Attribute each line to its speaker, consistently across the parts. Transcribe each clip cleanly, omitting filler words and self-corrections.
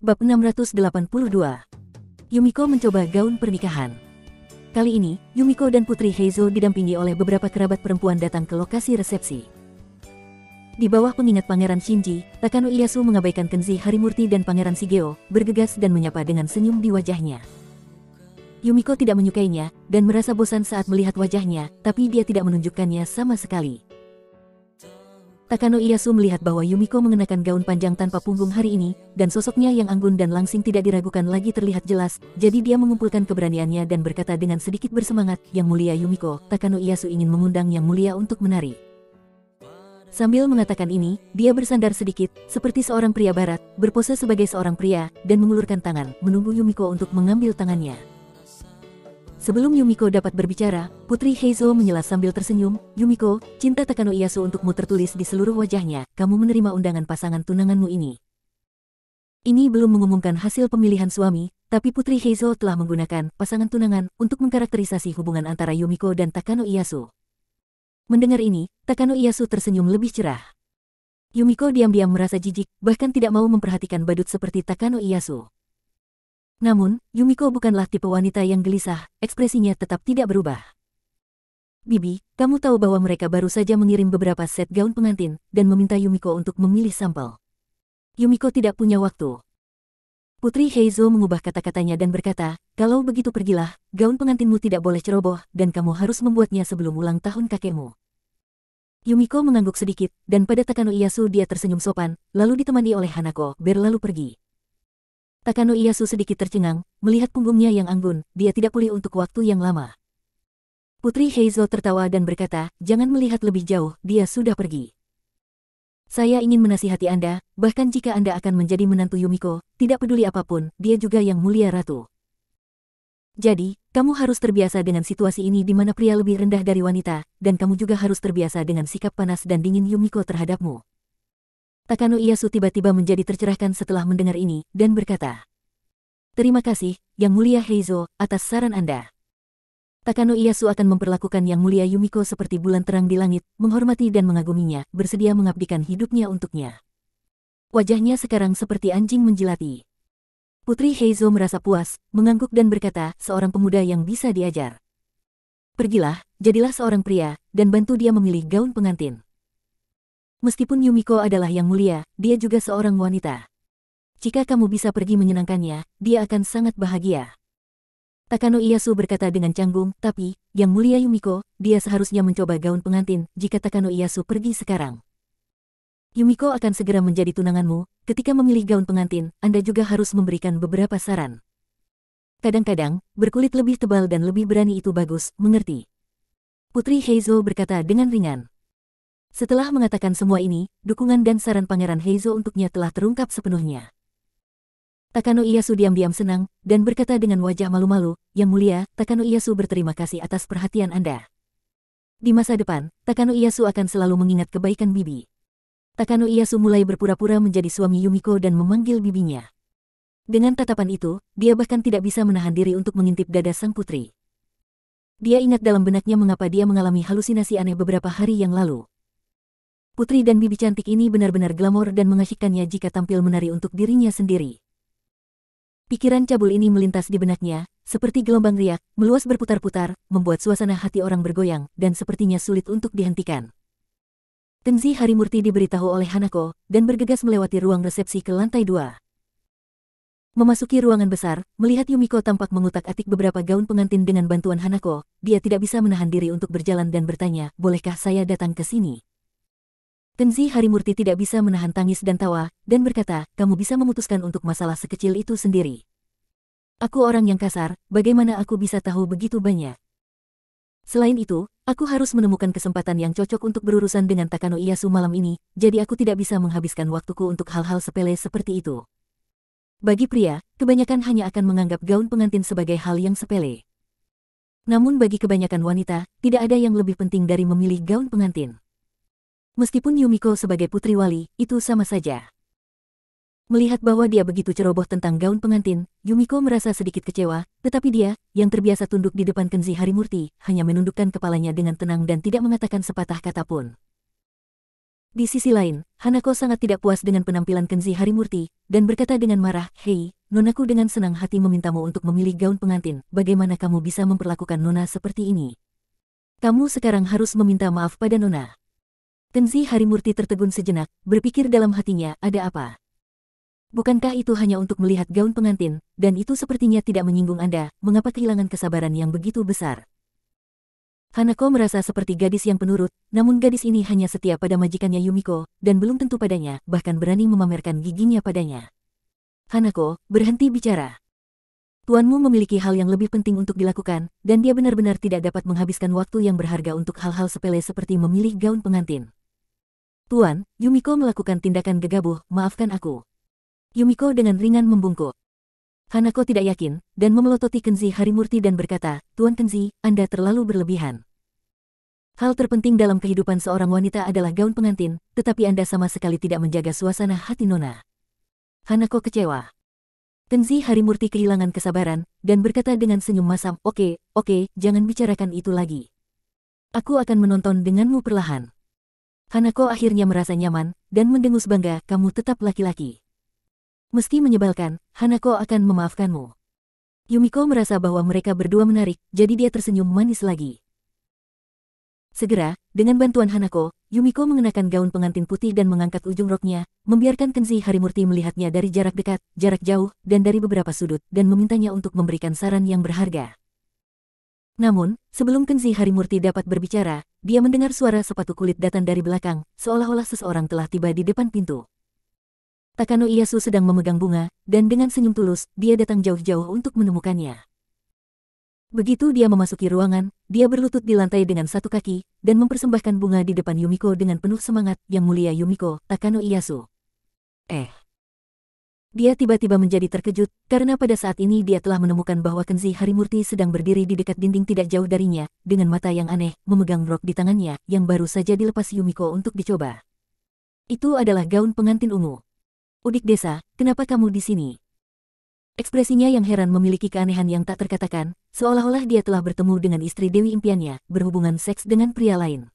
Speaker 1: Bab 682. Yumiko mencoba gaun pernikahan. Kali ini, Yumiko dan Putri Heizo didampingi oleh beberapa kerabat perempuan datang ke lokasi resepsi. Di bawah pengingat Pangeran Shinji, Takano Ieyasu mengabaikan Kenzi Harimurti dan Pangeran Shigeo, bergegas dan menyapa dengan senyum di wajahnya. Yumiko tidak menyukainya, dan merasa bosan saat melihat wajahnya, tapi dia tidak menunjukkannya sama sekali. Takano Ieyasu melihat bahwa Yumiko mengenakan gaun panjang tanpa punggung hari ini, dan sosoknya yang anggun dan langsing tidak diragukan lagi terlihat jelas, jadi dia mengumpulkan keberaniannya dan berkata dengan sedikit bersemangat, "Yang mulia Yumiko, Takano Ieyasu ingin mengundang Yang Mulia untuk menari." Sambil mengatakan ini, dia bersandar sedikit, seperti seorang pria barat, berpose sebagai seorang pria, dan mengulurkan tangan, menunggu Yumiko untuk mengambil tangannya. Sebelum Yumiko dapat berbicara, Putri Heizo menyela sambil tersenyum, "Yumiko, cinta Takano Ieyasu untukmu tertulis di seluruh wajahnya, kamu menerima undangan pasangan tunanganmu ini." Ini belum mengumumkan hasil pemilihan suami, tapi Putri Heizo telah menggunakan pasangan tunangan untuk mengkarakterisasi hubungan antara Yumiko dan Takano Ieyasu. Mendengar ini, Takano Ieyasu tersenyum lebih cerah. Yumiko diam-diam merasa jijik, bahkan tidak mau memperhatikan badut seperti Takano Ieyasu. Namun, Yumiko bukanlah tipe wanita yang gelisah, ekspresinya tetap tidak berubah. "Bibi, kamu tahu bahwa mereka baru saja mengirim beberapa set gaun pengantin, dan meminta Yumiko untuk memilih sampel. Yumiko tidak punya waktu." Putri Heizo mengubah kata-katanya dan berkata, "Kalau begitu pergilah, gaun pengantinmu tidak boleh ceroboh, dan kamu harus membuatnya sebelum ulang tahun kakekmu." Yumiko mengangguk sedikit, dan pada Takano Ieyasu dia tersenyum sopan, lalu ditemani oleh Hanako, berlalu pergi. Takano Ieyasu sedikit tercengang, melihat punggungnya yang anggun, dia tidak pulih untuk waktu yang lama. Putri Heizo tertawa dan berkata, "Jangan melihat lebih jauh, dia sudah pergi. Saya ingin menasihati Anda, bahkan jika Anda akan menjadi menantu Yumiko, tidak peduli apapun, dia juga yang mulia ratu. Jadi, kamu harus terbiasa dengan situasi ini di mana pria lebih rendah dari wanita, dan kamu juga harus terbiasa dengan sikap panas dan dingin Yumiko terhadapmu." Takano Ieyasu tiba-tiba menjadi tercerahkan setelah mendengar ini, dan berkata, "Terima kasih, Yang Mulia Heizo, atas saran Anda." Takano Ieyasu akan memperlakukan Yang Mulia Yumiko seperti bulan terang di langit, menghormati dan mengaguminya, bersedia mengabdikan hidupnya untuknya. Wajahnya sekarang seperti anjing menjilati. Putri Heizo merasa puas, mengangguk dan berkata, "Seorang pemuda yang bisa diajar. Pergilah, jadilah seorang pria, dan bantu dia memilih gaun pengantin. Meskipun Yumiko adalah yang mulia, dia juga seorang wanita. Jika kamu bisa pergi menyenangkannya, dia akan sangat bahagia." Takano Ieyasu berkata dengan canggung, "Tapi, Yang Mulia Yumiko, dia seharusnya mencoba gaun pengantin jika Takano Ieyasu pergi sekarang. Yumiko akan segera menjadi tunanganmu, ketika memilih gaun pengantin, Anda juga harus memberikan beberapa saran. Kadang-kadang, berkulit lebih tebal dan lebih berani itu bagus, mengerti?" Putri Heizo berkata dengan ringan. Setelah mengatakan semua ini, dukungan dan saran Pangeran Heizo untuknya telah terungkap sepenuhnya. Takano Ieyasu diam-diam senang, dan berkata dengan wajah malu-malu, "Yang Mulia, Takano Ieyasu berterima kasih atas perhatian Anda. Di masa depan, Takano Ieyasu akan selalu mengingat kebaikan Bibi." Takano Ieyasu mulai berpura-pura menjadi suami Yumiko dan memanggil bibinya. Dengan tatapan itu, dia bahkan tidak bisa menahan diri untuk mengintip dada sang putri. Dia ingat dalam benaknya mengapa dia mengalami halusinasi aneh beberapa hari yang lalu. Putri dan bibi cantik ini benar-benar glamor dan mengasyikkannya jika tampil menari untuk dirinya sendiri. Pikiran cabul ini melintas di benaknya, seperti gelombang riak, meluas berputar-putar, membuat suasana hati orang bergoyang, dan sepertinya sulit untuk dihentikan. Kenzi Harimurti diberitahu oleh Hanako, dan bergegas melewati ruang resepsi ke lantai 2. Memasuki ruangan besar, melihat Yumiko tampak mengutak-atik beberapa gaun pengantin dengan bantuan Hanako, dia tidak bisa menahan diri untuk berjalan dan bertanya, "Bolehkah saya datang ke sini?" Kenzi Harimurti tidak bisa menahan tangis dan tawa, dan berkata, "Kamu bisa memutuskan untuk masalah sekecil itu sendiri. Aku orang yang kasar, bagaimana aku bisa tahu begitu banyak? Selain itu, aku harus menemukan kesempatan yang cocok untuk berurusan dengan Takano Ieyasu malam ini, jadi aku tidak bisa menghabiskan waktuku untuk hal-hal sepele seperti itu." Bagi pria, kebanyakan hanya akan menganggap gaun pengantin sebagai hal yang sepele. Namun bagi kebanyakan wanita, tidak ada yang lebih penting dari memilih gaun pengantin. Meskipun Yumiko sebagai putri wali, itu sama saja. Melihat bahwa dia begitu ceroboh tentang gaun pengantin, Yumiko merasa sedikit kecewa, tetapi dia, yang terbiasa tunduk di depan Kenzi Harimurti, hanya menundukkan kepalanya dengan tenang dan tidak mengatakan sepatah kata pun. Di sisi lain, Hanako sangat tidak puas dengan penampilan Kenzi Harimurti, dan berkata dengan marah, "Hei, nonaku dengan senang hati memintamu untuk memilih gaun pengantin, bagaimana kamu bisa memperlakukan nona seperti ini? Kamu sekarang harus meminta maaf pada nona." Kenzi Harimurti tertegun sejenak, berpikir dalam hatinya, ada apa? Bukankah itu hanya untuk melihat gaun pengantin, dan itu sepertinya tidak menyinggung Anda, mengapa kehilangan kesabaran yang begitu besar? Hanako merasa seperti gadis yang penurut, namun gadis ini hanya setia pada majikannya Yumiko, dan belum tentu padanya, bahkan berani memamerkan giginya padanya. "Hanako, berhenti bicara. Tuanmu memiliki hal yang lebih penting untuk dilakukan, dan dia benar-benar tidak dapat menghabiskan waktu yang berharga untuk hal-hal sepele seperti memilih gaun pengantin." "Tuan," Yumiko melakukan tindakan gegabah, "maafkan aku." Yumiko dengan ringan membungkuk. Hanako tidak yakin, dan memelototi Kenzi Harimurti dan berkata, "Tuan Kenzi, Anda terlalu berlebihan. Hal terpenting dalam kehidupan seorang wanita adalah gaun pengantin, tetapi Anda sama sekali tidak menjaga suasana hati nona." Hanako kecewa. Kenzi Harimurti kehilangan kesabaran, dan berkata dengan senyum masam, Oke, jangan bicarakan itu lagi. Aku akan menonton denganmu perlahan." Hanako akhirnya merasa nyaman, dan mendengus bangga, "Kamu tetap laki-laki. Meski menyebalkan, Hanako akan memaafkanmu." Yumiko merasa bahwa mereka berdua menarik, jadi dia tersenyum manis lagi. Segera, dengan bantuan Hanako, Yumiko mengenakan gaun pengantin putih dan mengangkat ujung roknya, membiarkan Kenzi Harimurti melihatnya dari jarak dekat, jarak jauh, dan dari beberapa sudut, dan memintanya untuk memberikan saran yang berharga. Namun, sebelum Kenzi Harimurti dapat berbicara, dia mendengar suara sepatu kulit datang dari belakang, seolah-olah seseorang telah tiba di depan pintu. Takano Ieyasu sedang memegang bunga, dan dengan senyum tulus, dia datang jauh-jauh untuk menemukannya. Begitu dia memasuki ruangan, dia berlutut di lantai dengan satu kaki, dan mempersembahkan bunga di depan Yumiko dengan penuh semangat, "Yang mulia Yumiko, Takano Ieyasu." Dia tiba-tiba menjadi terkejut, karena pada saat ini dia telah menemukan bahwa Kenzi Harimurti sedang berdiri di dekat dinding tidak jauh darinya, dengan mata yang aneh, memegang rok di tangannya, yang baru saja dilepas Yumiko untuk dicoba. Itu adalah gaun pengantin ungu. "Udik desa, kenapa kamu di sini?" Ekspresinya yang heran memiliki keanehan yang tak terkatakan, seolah-olah dia telah bertemu dengan istri Dewi impiannya, berhubungan seks dengan pria lain.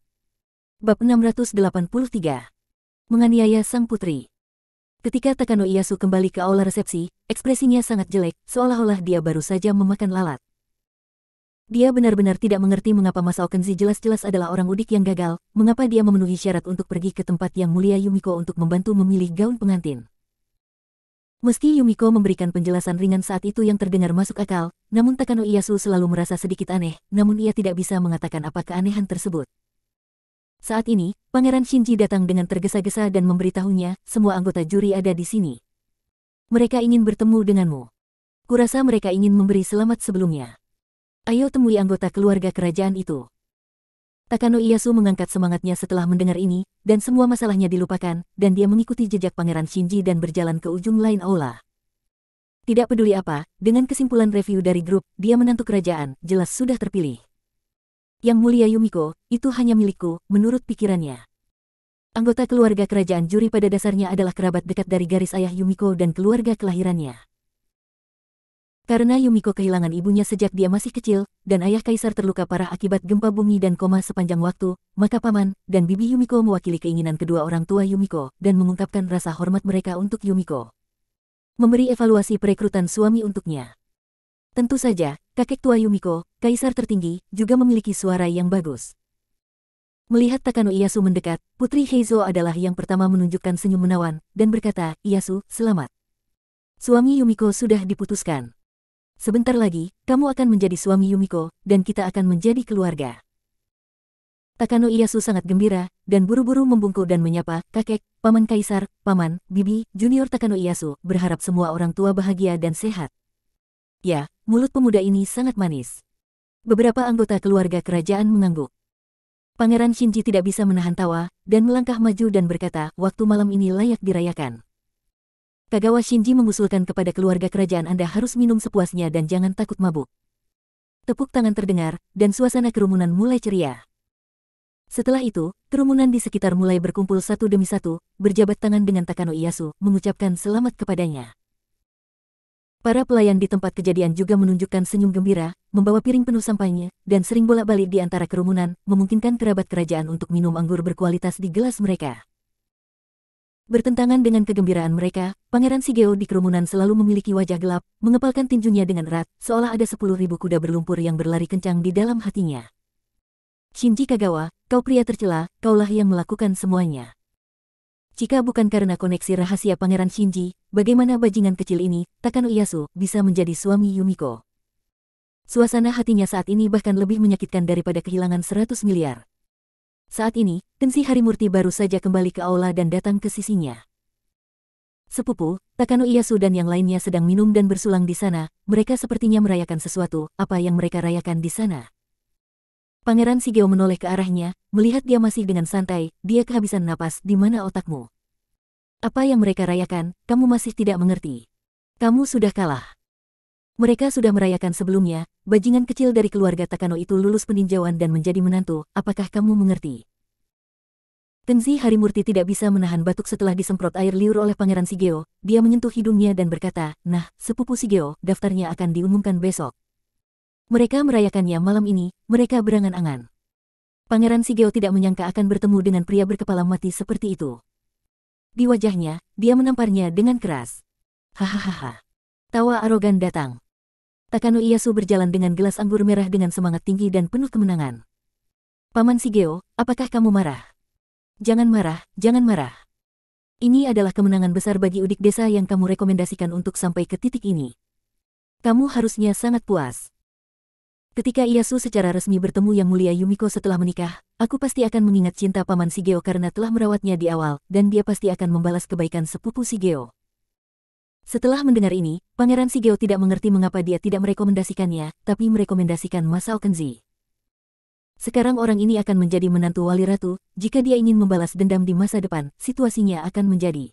Speaker 1: Bab 683. Menganiaya sang putri. Ketika Takano Ieyasu kembali ke aula resepsi, ekspresinya sangat jelek, seolah-olah dia baru saja memakan lalat. Dia benar-benar tidak mengerti mengapa Masao Kenzi jelas-jelas adalah orang udik yang gagal, mengapa dia memenuhi syarat untuk pergi ke tempat yang mulia Yumiko untuk membantu memilih gaun pengantin. Meski Yumiko memberikan penjelasan ringan saat itu yang terdengar masuk akal, namun Takano Ieyasu selalu merasa sedikit aneh, namun ia tidak bisa mengatakan apa keanehan tersebut. Saat ini, Pangeran Shinji datang dengan tergesa-gesa dan memberitahunya, "Semua anggota juri ada di sini. Mereka ingin bertemu denganmu. Kurasa mereka ingin memberi selamat sebelumnya. Ayo temui anggota keluarga kerajaan itu." Takano Ieyasu mengangkat semangatnya setelah mendengar ini, dan semua masalahnya dilupakan, dan dia mengikuti jejak Pangeran Shinji dan berjalan ke ujung lain aula. Tidak peduli apa, dengan kesimpulan review dari grup, dia menantu kerajaan, jelas sudah terpilih. Yang mulia Yumiko, itu hanya milikku, menurut pikirannya. Anggota keluarga kerajaan juri pada dasarnya adalah kerabat dekat dari garis ayah Yumiko dan keluarga kelahirannya. Karena Yumiko kehilangan ibunya sejak dia masih kecil, dan ayah kaisar terluka parah akibat gempa bumi dan koma sepanjang waktu, maka paman dan bibi Yumiko mewakili keinginan kedua orang tua Yumiko dan mengungkapkan rasa hormat mereka untuk Yumiko. Memberi evaluasi perekrutan suami untuknya. Tentu saja, kakek tua Yumiko, kaisar tertinggi, juga memiliki suara yang bagus. Melihat Takano Ieyasu mendekat, Putri Heizo adalah yang pertama menunjukkan senyum menawan, dan berkata, "Ieyasu, selamat. Suami Yumiko sudah diputuskan. Sebentar lagi, kamu akan menjadi suami Yumiko, dan kita akan menjadi keluarga." Takano Ieyasu sangat gembira, dan buru-buru membungkuk dan menyapa, "Kakek, paman kaisar, paman, bibi." Junior Takano Ieyasu berharap semua orang tua bahagia dan sehat. Ya, mulut pemuda ini sangat manis. Beberapa anggota keluarga kerajaan mengangguk. Pangeran Shinji tidak bisa menahan tawa, dan melangkah maju dan berkata, "Waktu malam ini layak dirayakan. Kagawa Shinji mengusulkan kepada keluarga kerajaan Anda harus minum sepuasnya dan jangan takut mabuk." Tepuk tangan terdengar, dan suasana kerumunan mulai ceria. Setelah itu, kerumunan di sekitar mulai berkumpul satu demi satu, berjabat tangan dengan Takano Ieyasu, mengucapkan selamat kepadanya. Para pelayan di tempat kejadian juga menunjukkan senyum gembira, membawa piring penuh sampahnya, dan sering bolak-balik di antara kerumunan, memungkinkan kerabat kerajaan untuk minum anggur berkualitas di gelas mereka. Bertentangan dengan kegembiraan mereka, Pangeran Shigeo di kerumunan selalu memiliki wajah gelap, mengepalkan tinjunya dengan erat, seolah ada 10.000 kuda berlumpur yang berlari kencang di dalam hatinya. Shinji Kagawa, kau pria tercela, kaulah yang melakukan semuanya. Jika bukan karena koneksi rahasia Pangeran Shinji, bagaimana bajingan kecil ini, Takano Ieyasu, bisa menjadi suami Yumiko? Suasana hatinya saat ini bahkan lebih menyakitkan daripada kehilangan 100 miliar. Saat ini, Tensei Harimurti baru saja kembali ke aula dan datang ke sisinya. Sepupu, Takano Ieyasu dan yang lainnya sedang minum dan bersulang di sana, mereka sepertinya merayakan sesuatu, apa yang mereka rayakan di sana? Pangeran Shigeo menoleh ke arahnya, melihat dia masih dengan santai, dia kehabisan napas, di mana otakmu? Apa yang mereka rayakan, kamu masih tidak mengerti. Kamu sudah kalah. Mereka sudah merayakan sebelumnya, bajingan kecil dari keluarga Takano itu lulus peninjauan dan menjadi menantu, apakah kamu mengerti? Tensei Harimurti tidak bisa menahan batuk setelah disemprot air liur oleh Pangeran Shigeo, dia menyentuh hidungnya dan berkata, nah, sepupu Shigeo, daftarnya akan diumumkan besok. Mereka merayakannya malam ini, mereka berangan-angan. Pangeran Shigeo tidak menyangka akan bertemu dengan pria berkepala mati seperti itu. Di wajahnya, dia menamparnya dengan keras. Hahaha. Tawa arogan datang. Takano Ieyasu berjalan dengan gelas anggur merah dengan semangat tinggi dan penuh kemenangan. Paman Shigeo, apakah kamu marah? Jangan marah, jangan marah. Ini adalah kemenangan besar bagi Udik Desa yang kamu rekomendasikan untuk sampai ke titik ini. Kamu harusnya sangat puas. Ketika Ieyasu secara resmi bertemu Yang Mulia Yumiko setelah menikah, aku pasti akan mengingat cinta Paman Shigeo karena telah merawatnya di awal, dan dia pasti akan membalas kebaikan sepupu Shigeo. Setelah mendengar ini, Pangeran Shigeo tidak mengerti mengapa dia tidak merekomendasikannya, tapi merekomendasikan Masao Kenji. Sekarang orang ini akan menjadi menantu wali ratu, jika dia ingin membalas dendam di masa depan, situasinya akan menjadi.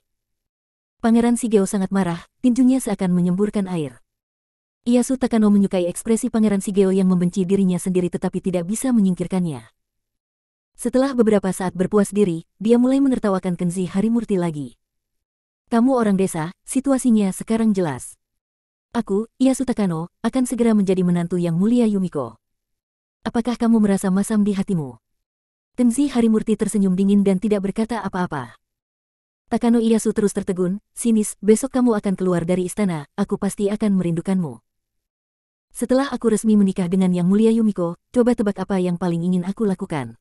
Speaker 1: Pangeran Shigeo sangat marah, tinjunya seakan menyemburkan air. Ieyasu Takano menyukai ekspresi Pangeran Shigeo yang membenci dirinya sendiri tetapi tidak bisa menyingkirkannya. Setelah beberapa saat berpuas diri, dia mulai menertawakan Tensei Harimurti lagi. Kamu orang desa, situasinya sekarang jelas. Aku, Ieyasu Takano, akan segera menjadi menantu Yang Mulia Yumiko. Apakah kamu merasa masam di hatimu? Tensei Harimurti tersenyum dingin dan tidak berkata apa-apa. Takano Ieyasu terus tertegun, sinis, besok kamu akan keluar dari istana, aku pasti akan merindukanmu. Setelah aku resmi menikah dengan Yang Mulia Yumiko, coba tebak apa yang paling ingin aku lakukan.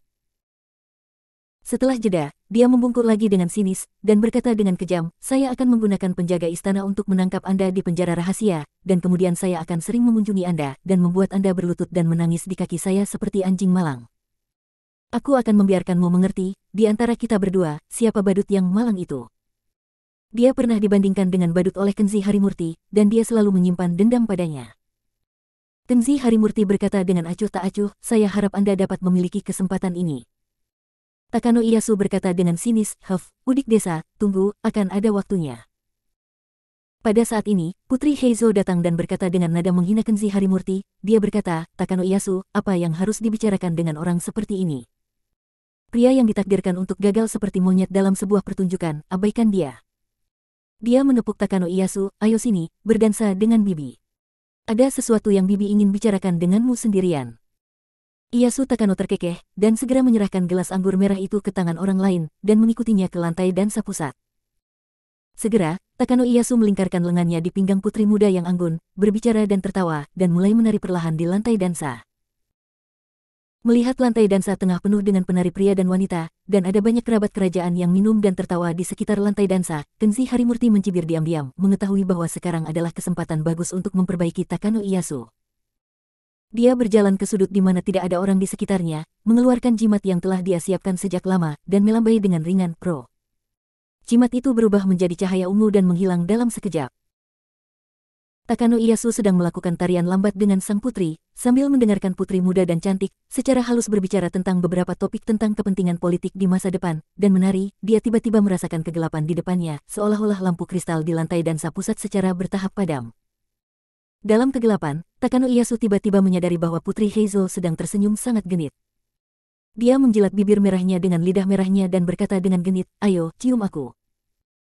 Speaker 1: Setelah jeda, dia membungkuk lagi dengan sinis, dan berkata dengan kejam, saya akan menggunakan penjaga istana untuk menangkap Anda di penjara rahasia, dan kemudian saya akan sering mengunjungi Anda, dan membuat Anda berlutut dan menangis di kaki saya seperti anjing malang. Aku akan membiarkanmu mengerti, di antara kita berdua, siapa badut yang malang itu. Dia pernah dibandingkan dengan badut oleh Tensei Harimurti, dan dia selalu menyimpan dendam padanya. Tensei Harimurti berkata dengan acuh tak acuh, saya harap Anda dapat memiliki kesempatan ini. Takano Ieyasu berkata dengan sinis, Udik Desa, tunggu, akan ada waktunya. Pada saat ini, Putri Heizo datang dan berkata dengan nada menghina Tensei Harimurti, dia berkata, Takano Ieyasu, apa yang harus dibicarakan dengan orang seperti ini? Pria yang ditakdirkan untuk gagal seperti monyet dalam sebuah pertunjukan, abaikan dia. Dia menepuk Takano Ieyasu, ayo sini, berdansa dengan Bibi. Ada sesuatu yang Bibi ingin bicarakan denganmu sendirian. Ieyasu Takano terkekeh, dan segera menyerahkan gelas anggur merah itu ke tangan orang lain, dan mengikutinya ke lantai dansa pusat. Segera, Takano Ieyasu melingkarkan lengannya di pinggang putri muda yang anggun, berbicara dan tertawa, dan mulai menari perlahan di lantai dansa. Melihat lantai dansa tengah penuh dengan penari pria dan wanita, dan ada banyak kerabat kerajaan yang minum dan tertawa di sekitar lantai dansa, Tensei Harimurti mencibir diam-diam, mengetahui bahwa sekarang adalah kesempatan bagus untuk memperbaiki Takano Ieyasu. Dia berjalan ke sudut di mana tidak ada orang di sekitarnya, mengeluarkan jimat yang telah dia siapkan sejak lama, dan melambai dengan ringan, pro. Jimat itu berubah menjadi cahaya ungu dan menghilang dalam sekejap. Takano Ieyasu sedang melakukan tarian lambat dengan sang putri, sambil mendengarkan putri muda dan cantik, secara halus berbicara tentang beberapa topik tentang kepentingan politik di masa depan, dan menari, dia tiba-tiba merasakan kegelapan di depannya, seolah-olah lampu kristal di lantai dansa pusat secara bertahap padam. Dalam kegelapan, Takano Ieyasu tiba-tiba menyadari bahwa Putri Heizo sedang tersenyum sangat genit. Dia menjilat bibir merahnya dengan lidah merahnya dan berkata dengan genit, ayo, cium aku.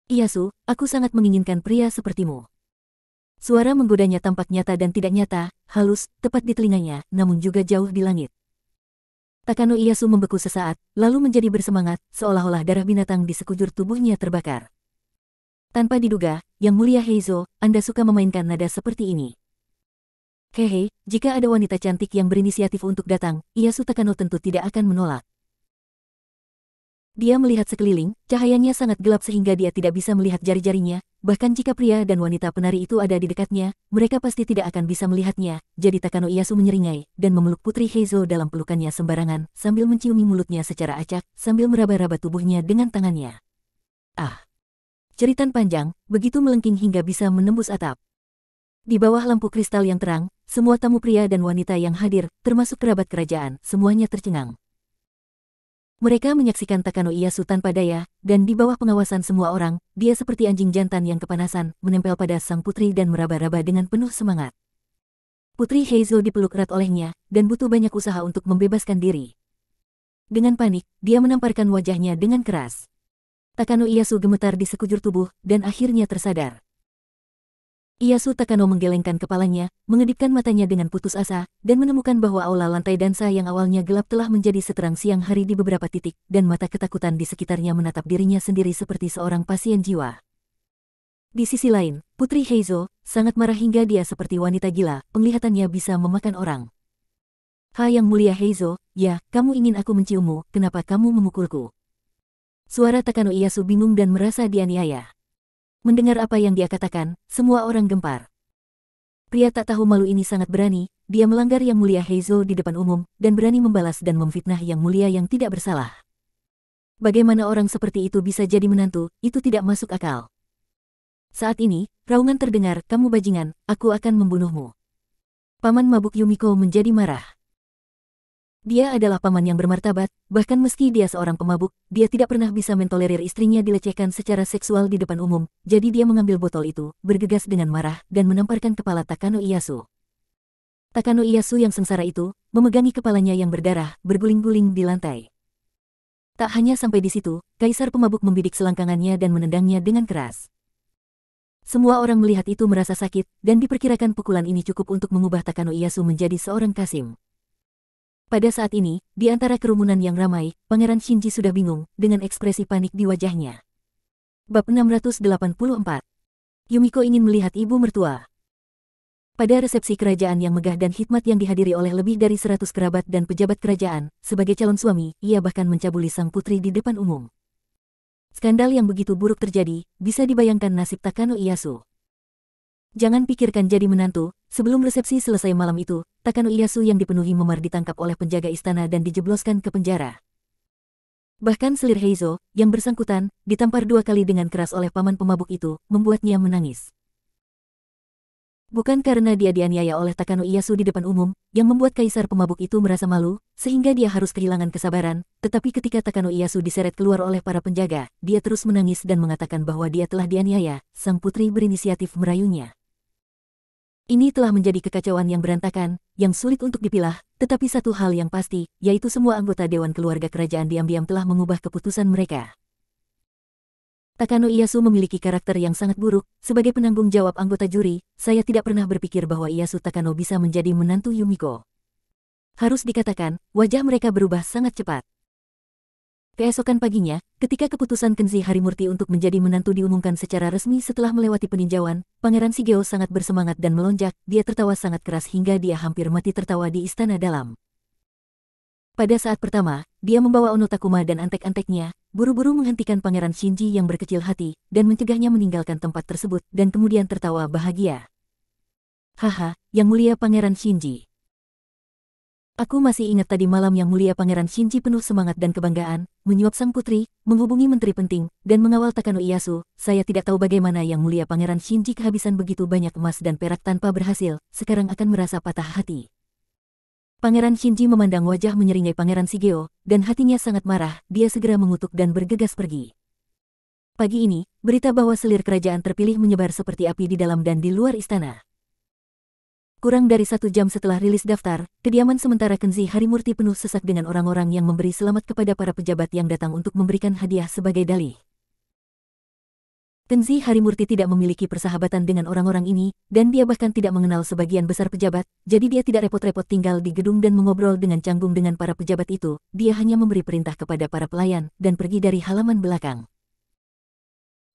Speaker 1: Ieyasu, aku sangat menginginkan pria sepertimu. Suara menggodanya tampak nyata dan tidak nyata, halus, tepat di telinganya, namun juga jauh di langit. Takano Ieyasu membeku sesaat, lalu menjadi bersemangat, seolah-olah darah binatang di sekujur tubuhnya terbakar. Tanpa diduga, Yang Mulia Heizo, Anda suka memainkan nada seperti ini. Hehe, jika ada wanita cantik yang berinisiatif untuk datang, Ieyasu Takano tentu tidak akan menolak. Dia melihat sekeliling, cahayanya sangat gelap sehingga dia tidak bisa melihat jari-jarinya, bahkan jika pria dan wanita penari itu ada di dekatnya, mereka pasti tidak akan bisa melihatnya, jadi Takano Ieyasu menyeringai, dan memeluk Putri Heizo dalam pelukannya sembarangan, sambil menciumi mulutnya secara acak, sambil meraba-raba tubuhnya dengan tangannya. Ah! Jeritan panjang, begitu melengking hingga bisa menembus atap. Di bawah lampu kristal yang terang, semua tamu pria dan wanita yang hadir, termasuk kerabat kerajaan, semuanya tercengang. Mereka menyaksikan Takano Ieyasu tanpa daya, dan di bawah pengawasan semua orang, dia seperti anjing jantan yang kepanasan, menempel pada sang putri dan meraba-raba dengan penuh semangat. Putri Heizo dipeluk erat olehnya, dan butuh banyak usaha untuk membebaskan diri. Dengan panik, dia menamparkan wajahnya dengan keras. Takano Ieyasu gemetar di sekujur tubuh, dan akhirnya tersadar. Ieyasu Takano menggelengkan kepalanya, mengedipkan matanya dengan putus asa, dan menemukan bahwa aula lantai dansa yang awalnya gelap telah menjadi seterang siang hari di beberapa titik, dan mata ketakutan di sekitarnya menatap dirinya sendiri seperti seorang pasien jiwa. Di sisi lain, Putri Heizo, sangat marah hingga dia seperti wanita gila, penglihatannya bisa memakan orang. Yang Mulia Heizo, ya, kamu ingin aku menciummu, kenapa kamu memukulku? Suara Takano Ieyasu bingung dan merasa dianiaya. Mendengar apa yang dia katakan, semua orang gempar. Pria tak tahu malu ini sangat berani, dia melanggar Yang Mulia Heizo di depan umum, dan berani membalas dan memfitnah Yang Mulia yang tidak bersalah. Bagaimana orang seperti itu bisa jadi menantu, itu tidak masuk akal. Saat ini, raungan terdengar, kamu bajingan, aku akan membunuhmu. Paman mabuk Yumiko menjadi marah. Dia adalah paman yang bermartabat, bahkan meski dia seorang pemabuk, dia tidak pernah bisa mentolerir istrinya dilecehkan secara seksual di depan umum, jadi dia mengambil botol itu, bergegas dengan marah, dan menamparkan kepala Takano Ieyasu. Takano Ieyasu yang sengsara itu, memegangi kepalanya yang berdarah, berguling-guling di lantai. Tak hanya sampai di situ, kaisar pemabuk membidik selangkangannya dan menendangnya dengan keras. Semua orang melihat itu merasa sakit, dan diperkirakan pukulan ini cukup untuk mengubah Takano Ieyasu menjadi seorang kasim. Pada saat ini, di antara kerumunan yang ramai, Pangeran Shinji sudah bingung, dengan ekspresi panik di wajahnya. Bab 684. Yumiko ingin melihat ibu mertua. Pada resepsi kerajaan yang megah dan hikmat yang dihadiri oleh lebih dari 100 kerabat dan pejabat kerajaan, sebagai calon suami, ia bahkan mencabuli sang putri di depan umum. Skandal yang begitu buruk terjadi, bisa dibayangkan nasib Takano Ieyasu. Jangan pikirkan jadi menantu, sebelum resepsi selesai malam itu, Takano Ieyasu yang dipenuhi memar ditangkap oleh penjaga istana dan dijebloskan ke penjara. Bahkan selir Heizo, yang bersangkutan, ditampar 2 kali dengan keras oleh paman pemabuk itu, membuatnya menangis. Bukan karena dia dianiaya oleh Takano Ieyasu di depan umum, yang membuat kaisar pemabuk itu merasa malu, sehingga dia harus kehilangan kesabaran, tetapi ketika Takano Ieyasu diseret keluar oleh para penjaga, dia terus menangis dan mengatakan bahwa dia telah dianiaya, sang putri berinisiatif merayunya. Ini telah menjadi kekacauan yang berantakan, yang sulit untuk dipilah, tetapi satu hal yang pasti, yaitu semua anggota Dewan Keluarga Kerajaan diam-diam telah mengubah keputusan mereka. Takano Ieyasu memiliki karakter yang sangat buruk, sebagai penanggung jawab anggota juri, saya tidak pernah berpikir bahwa Ieyasu Takano bisa menjadi menantu Yumiko. Harus dikatakan, wajah mereka berubah sangat cepat. Keesokan paginya, ketika keputusan Kenzi Harimurti untuk menjadi menantu diumumkan secara resmi setelah melewati peninjauan, Pangeran Shigeo sangat bersemangat dan melonjak, dia tertawa sangat keras hingga dia hampir mati tertawa di istana dalam. Pada saat pertama, dia membawa Ono Takuma dan antek-anteknya, buru-buru menghentikan Pangeran Shinji yang berkecil hati, dan mencegahnya meninggalkan tempat tersebut, dan kemudian tertawa bahagia. Haha, Yang Mulia Pangeran Shinji. Aku masih ingat tadi malam Yang Mulia Pangeran Shinji penuh semangat dan kebanggaan, menyuap sang putri, menghubungi menteri penting, dan mengawal Takano Ieyasu. Saya tidak tahu bagaimana Yang Mulia Pangeran Shinji kehabisan begitu banyak emas dan perak tanpa berhasil, sekarang akan merasa patah hati. Pangeran Shinji memandang wajah menyeringai Pangeran Shigeo, dan hatinya sangat marah, dia segera mengutuk dan bergegas pergi. Pagi ini, berita bahwa selir kerajaan terpilih menyebar seperti api di dalam dan di luar istana. Kurang dari 1 jam setelah rilis daftar, kediaman sementara Kenzi Harimurti penuh sesak dengan orang-orang yang memberi selamat kepada para pejabat yang datang untuk memberikan hadiah sebagai dalih. Kenzi Harimurti tidak memiliki persahabatan dengan orang-orang ini, dan dia bahkan tidak mengenal sebagian besar pejabat, jadi dia tidak repot-repot tinggal di gedung dan mengobrol dengan canggung dengan para pejabat itu, dia hanya memberi perintah kepada para pelayan, dan pergi dari halaman belakang.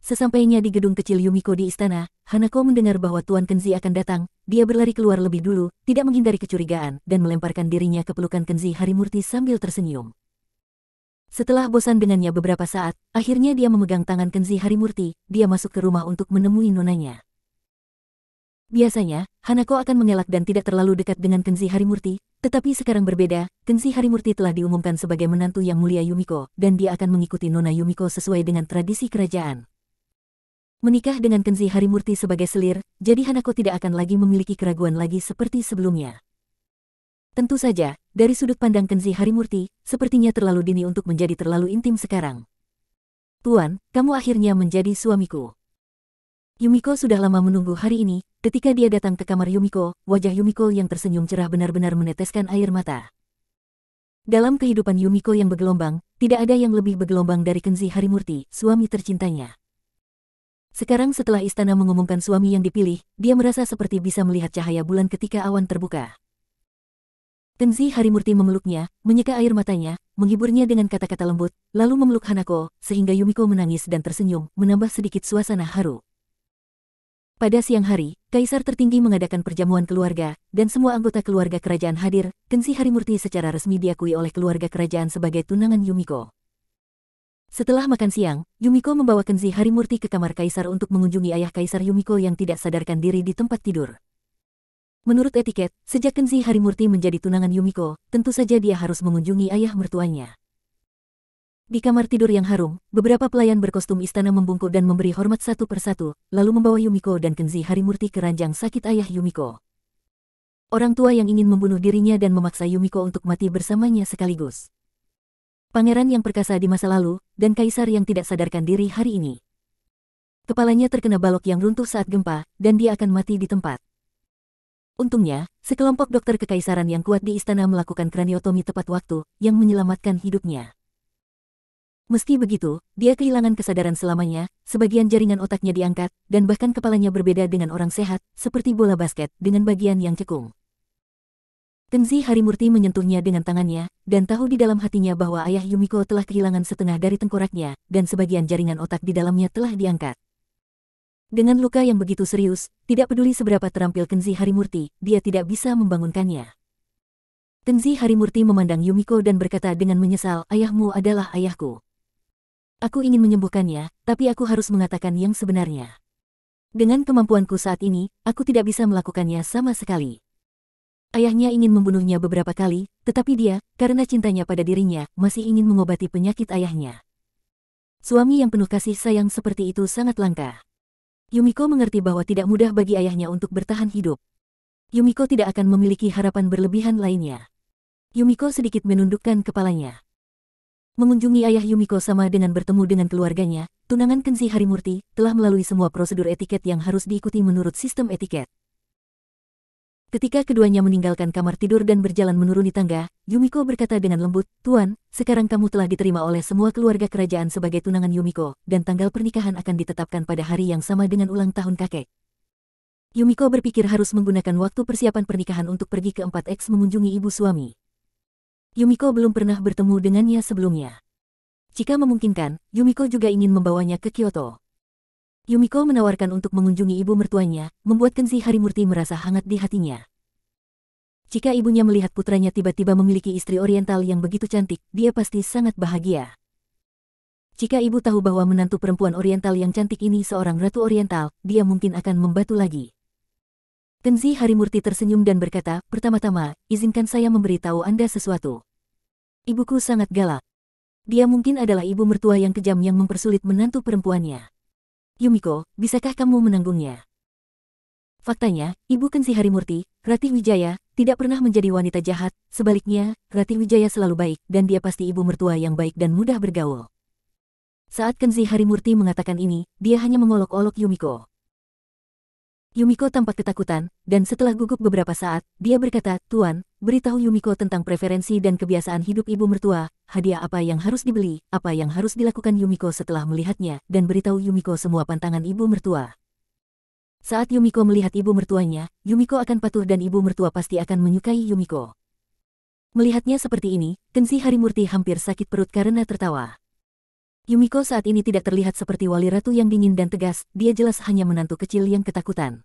Speaker 1: Sesampainya di gedung kecil Yumiko di istana, Hanako mendengar bahwa Tuan Kenzi akan datang, dia berlari keluar lebih dulu, tidak menghindari kecurigaan, dan melemparkan dirinya ke pelukan Kenzi Harimurti sambil tersenyum. Setelah bosan dengannya beberapa saat, akhirnya dia memegang tangan Kenzi Harimurti, dia masuk ke rumah untuk menemui nonanya. Biasanya, Hanako akan mengelak dan tidak terlalu dekat dengan Kenzi Harimurti, tetapi sekarang berbeda, Kenzi Harimurti telah diumumkan sebagai menantu yang mulia Yumiko, dan dia akan mengikuti Nona Yumiko sesuai dengan tradisi kerajaan. Menikah dengan Kenzi Harimurti sebagai selir, jadi Hanako tidak akan lagi memiliki keraguan lagi seperti sebelumnya. Tentu saja, dari sudut pandang Kenzi Harimurti, sepertinya terlalu dini untuk menjadi terlalu intim sekarang. Tuan, kamu akhirnya menjadi suamiku. Yumiko sudah lama menunggu hari ini, ketika dia datang ke kamar Yumiko, wajah Yumiko yang tersenyum cerah benar-benar meneteskan air mata. Dalam kehidupan Yumiko yang bergelombang, tidak ada yang lebih bergelombang dari Kenzi Harimurti, suami tercintanya. Sekarang setelah istana mengumumkan suami yang dipilih, dia merasa seperti bisa melihat cahaya bulan ketika awan terbuka. Kenzi Harimurti memeluknya, menyeka air matanya, menghiburnya dengan kata-kata lembut, lalu memeluk Hanako, sehingga Yumiko menangis dan tersenyum, menambah sedikit suasana haru. Pada siang hari, Kaisar tertinggi mengadakan perjamuan keluarga, dan semua anggota keluarga kerajaan hadir. Kenzi Harimurti secara resmi diakui oleh keluarga kerajaan sebagai tunangan Yumiko. Setelah makan siang, Yumiko membawa Kenzi Harimurti ke kamar Kaisar untuk mengunjungi ayah Kaisar Yumiko yang tidak sadarkan diri di tempat tidur. Menurut etiket, sejak Kenzi Harimurti menjadi tunangan Yumiko, tentu saja dia harus mengunjungi ayah mertuanya. Di kamar tidur yang harum, beberapa pelayan berkostum istana membungkuk dan memberi hormat satu persatu, lalu membawa Yumiko dan Kenzi Harimurti ke ranjang sakit ayah Yumiko. Orang tua yang ingin membunuh dirinya dan memaksa Yumiko untuk mati bersamanya sekaligus. Pangeran yang perkasa di masa lalu, dan kaisar yang tidak sadarkan diri hari ini. Kepalanya terkena balok yang runtuh saat gempa, dan dia akan mati di tempat. Untungnya, sekelompok dokter kekaisaran yang kuat di istana melakukan kraniotomi tepat waktu, yang menyelamatkan hidupnya. Meski begitu, dia kehilangan kesadaran selamanya, sebagian jaringan otaknya diangkat, dan bahkan kepalanya berbeda dengan orang sehat, seperti bola basket, dengan bagian yang cekung. Kenzi Harimurti menyentuhnya dengan tangannya, dan tahu di dalam hatinya bahwa ayah Yumiko telah kehilangan setengah dari tengkoraknya, dan sebagian jaringan otak di dalamnya telah diangkat. Dengan luka yang begitu serius, tidak peduli seberapa terampil Kenzi Harimurti, dia tidak bisa membangunkannya. Kenzi Harimurti memandang Yumiko dan berkata dengan menyesal, ayahmu adalah ayahku. Aku ingin menyembuhkannya, tapi aku harus mengatakan yang sebenarnya. Dengan kemampuanku saat ini, aku tidak bisa melakukannya sama sekali. Ayahnya ingin membunuhnya beberapa kali, tetapi dia, karena cintanya pada dirinya, masih ingin mengobati penyakit ayahnya. Suami yang penuh kasih sayang seperti itu sangat langka. Yumiko mengerti bahwa tidak mudah bagi ayahnya untuk bertahan hidup. Yumiko tidak akan memiliki harapan berlebihan lainnya. Yumiko sedikit menundukkan kepalanya. Mengunjungi ayah Yumiko sama dengan bertemu dengan keluarganya. Tunangan Kenzi Harimurti telah melalui semua prosedur etiket yang harus diikuti menurut sistem etiket. Ketika keduanya meninggalkan kamar tidur dan berjalan menuruni tangga, Yumiko berkata dengan lembut, Tuan, sekarang kamu telah diterima oleh semua keluarga kerajaan sebagai tunangan Yumiko, dan tanggal pernikahan akan ditetapkan pada hari yang sama dengan ulang tahun kakek. Yumiko berpikir harus menggunakan waktu persiapan pernikahan untuk pergi ke 4X mengunjungi ibu suami. Yumiko belum pernah bertemu dengannya sebelumnya. Jika memungkinkan, Yumiko juga ingin membawanya ke Kyoto. Yumiko menawarkan untuk mengunjungi ibu mertuanya, membuat Kenzi Harimurti merasa hangat di hatinya. Jika ibunya melihat putranya tiba-tiba memiliki istri oriental yang begitu cantik, dia pasti sangat bahagia. Jika ibu tahu bahwa menantu perempuan oriental yang cantik ini seorang ratu oriental, dia mungkin akan membatu lagi. Kenzi Harimurti tersenyum dan berkata, pertama-tama, izinkan saya memberitahu Anda sesuatu. Ibuku sangat galak. Dia mungkin adalah ibu mertua yang kejam yang mempersulit menantu perempuannya. Yumiko, bisakah kamu menanggungnya? Faktanya, Ibu Kenzi Harimurti, Ratih Wijaya, tidak pernah menjadi wanita jahat, sebaliknya, Ratih Wijaya selalu baik, dan dia pasti ibu mertua yang baik dan mudah bergaul. Saat Kenzi Harimurti mengatakan ini, dia hanya mengolok-olok Yumiko. Yumiko tampak ketakutan, dan setelah gugup beberapa saat, dia berkata, "Tuan, beritahu Yumiko tentang preferensi dan kebiasaan hidup ibu mertua, hadiah apa yang harus dibeli, apa yang harus dilakukan Yumiko setelah melihatnya, dan beritahu Yumiko semua pantangan ibu mertua." Saat Yumiko melihat ibu mertuanya, Yumiko akan patuh dan ibu mertua pasti akan menyukai Yumiko. Melihatnya seperti ini, Kenshi Harimurti hampir sakit perut karena tertawa. Yumiko saat ini tidak terlihat seperti wali ratu yang dingin dan tegas, dia jelas hanya menantu kecil yang ketakutan.